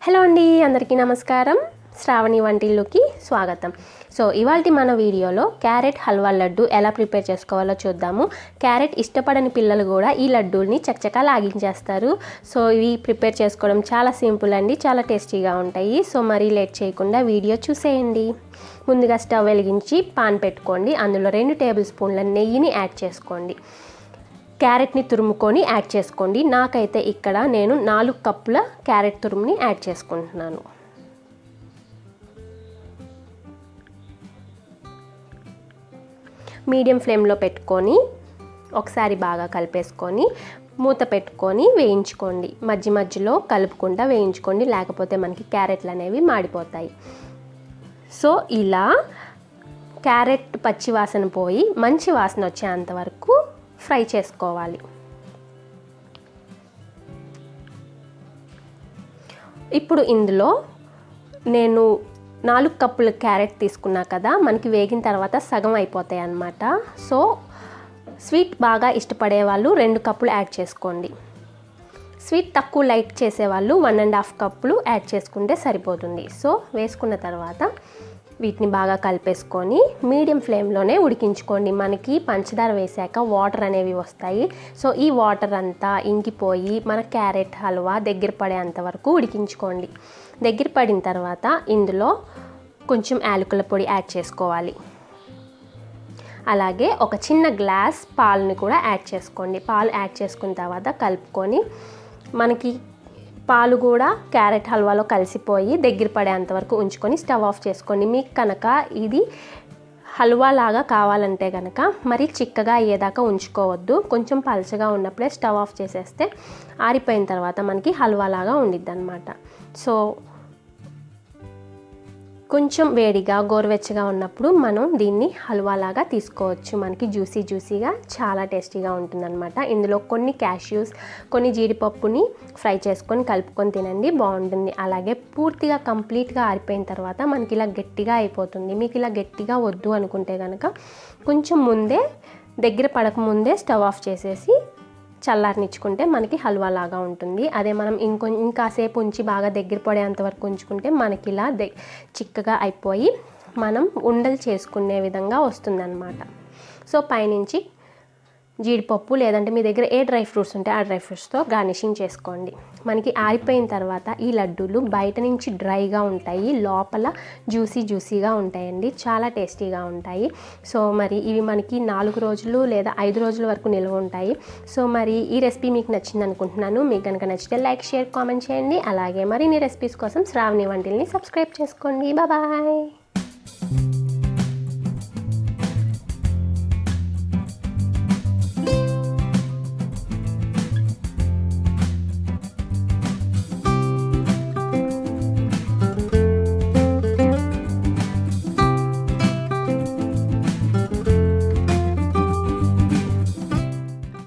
Hello అండి, అందరికీ నమస్కారం. శ్రావణి వంటిల్లుకి స్వాగతం. సో ఇవాల్టి మన వీడియోలో క్యారెట్ హల్వా లడ్డు ఎలా ప్రిపేర్ చేసుకోవాలో చూద్దాము. క్యారెట్ ఇష్టపడని పిల్లలు కూడా ఈ లడ్డూల్ని చకచకా లాగించేస్తారు. సో ఇవి ప్రిపేర్ చేసుకోవడం చాలా సింపుల్ అండి, చాలా టేస్టీగా ఉంటాయి. సో మరీ లేట్ చేయకుండా వీడియో చూసేయండి. ముందుగా స్టవ్ వెలిగించి పాన్ పెట్టుకోండి. అందులో 2 టేబుల్ స్పూన్ల నెయ్యిని యాడ్ చేసుకోండి. క్యారెట్ని తురుముకొని యాడ్ చేసుకోండి. నాకైతే ఇక్కడ నేను 4 కప్పుల క్యారెట్ తురుముని యాడ్ చేసుకుంటున్నాను. మీడియం ఫ్లేమ్లో పెట్టుకొని ఒకసారి బాగా కలిపేసుకొని మూత పెట్టుకొని వేయించుకోండి. మధ్యలో కలుపుకుంటూ వేయించుకోండి, లేకపోతే మనకి క్యారెట్లు అనేవి మాడిపోతాయి. సో ఇలా క్యారెట్ పచ్చి వాసన పోయి మంచి వాసన వచ్చేంత వరకు ఫ్రై చేసుకోవాలి. ఇప్పుడు ఇందులో నేను 4 కప్పుల క్యారెట్ తీసుకున్నా కదా, మనకి వేగిన తర్వాత సగం అయిపోతాయి అన్నమాట. సో స్వీట్ బాగా ఇష్టపడే వాళ్ళు 2 కప్పులు యాడ్ చేసుకోండి. స్వీట్ తక్కువ లైక్ చేసేవాళ్ళు 1.5 కప్పులు యాడ్ చేసుకుంటే సరిపోతుంది. సో వేసుకున్న తర్వాత వీటిని బాగా కలిపేసుకొని మీడియం ఫ్లేమ్లోనే ఉడికించుకోండి. మనకి పంచదార వేసాక వాటర్ అనేవి వస్తాయి. సో ఈ వాటర్ అంతా ఇంకిపోయి మన క్యారెట్ హల్వా దగ్గర పడేంత వరకు ఉడికించుకోండి. దగ్గర పడిన తర్వాత ఇందులో కొంచెం యాలకుల పొడి యాడ్ చేసుకోవాలి. అలాగే ఒక చిన్న గ్లాస్ పాలని కూడా యాడ్ చేసుకోండి. పాలు యాడ్ చేసుకున్న తర్వాత కలుపుకొని మనకి పాలు కూడా క్యారెట్ హల్వాలో కలిసిపోయి దగ్గర పడేంత వరకు ఉంచుకొని స్టవ్ ఆఫ్ చేసుకోండి. మీకు కనుక ఇది హల్వా లాగా కావాలంటే కనుక మరి చిక్కగా అయ్యేదాకా ఉంచుకోవద్దు. కొంచెం పలచగా ఉన్నప్పుడే స్టవ్ ఆఫ్ చేసేస్తే ఆరిపోయిన తర్వాత మనకి హల్వా లాగా ఉండిద్ది అన్నమాట. సో కొంచెం వేడిగా గోరువెచ్చగా ఉన్నప్పుడు మనం దీన్ని హల్వా లాగా తీసుకోవచ్చు. మనకి జ్యూసీగా చాలా టేస్టీగా ఉంటుందన్నమాట. ఇందులో కొన్ని క్యాష్యూస్, కొన్ని జీడిపప్పుని ఫ్రై చేసుకొని కలుపుకొని తినండి, బాగుంటుంది. అలాగే పూర్తిగా కంప్లీట్గా ఆరిపోయిన తర్వాత మనకి ఇలా గట్టిగా అయిపోతుంది. మీకు ఇలా గట్టిగా వద్దు అనుకుంటే కనుక కొంచెం ముందే దగ్గర పడకముందే స్టవ్ ఆఫ్ చేసేసి చల్లారనిచ్చుకుంటే మనకి హల్వా లాగా ఉంటుంది. అదే మనం ఇంకాసేపు ఉంచి బాగా దగ్గర పడేంత వరకు ఉంచుకుంటే మనకి ఇలా చిక్కగా అయిపోయి మనం ఉండలు చేసుకునే విధంగా వస్తుందన్నమాట. సో పైనుంచి జీడిపప్పు లేదంటే మీ దగ్గర ఏ డ్రై ఫ్రూట్స్ ఉంటే ఆ డ్రై ఫ్రూట్స్తో గార్నిషింగ్ చేసుకోండి. మనకి ఆరిపోయిన తర్వాత ఈ లడ్డూలు బయట నుంచి డ్రైగా ఉంటాయి, లోపల జ్యూసీగా ఉంటాయండి, చాలా టేస్టీగా ఉంటాయి. సో మరి ఇవి మనకి 4 రోజులు లేదా 5 రోజుల వరకు నిల్వ ఉంటాయి. సో మరి ఈ రెసిపీ మీకు నచ్చింది అనుకుంటున్నాను. మీకు కనుక నచ్చితే లైక్, షేర్, కామెంట్ చేయండి. అలాగే మరిన్ని రెసిపీస్ కోసం శ్రావణి వంటిల్ని సబ్స్క్రైబ్ చేసుకోండి. బాయ్.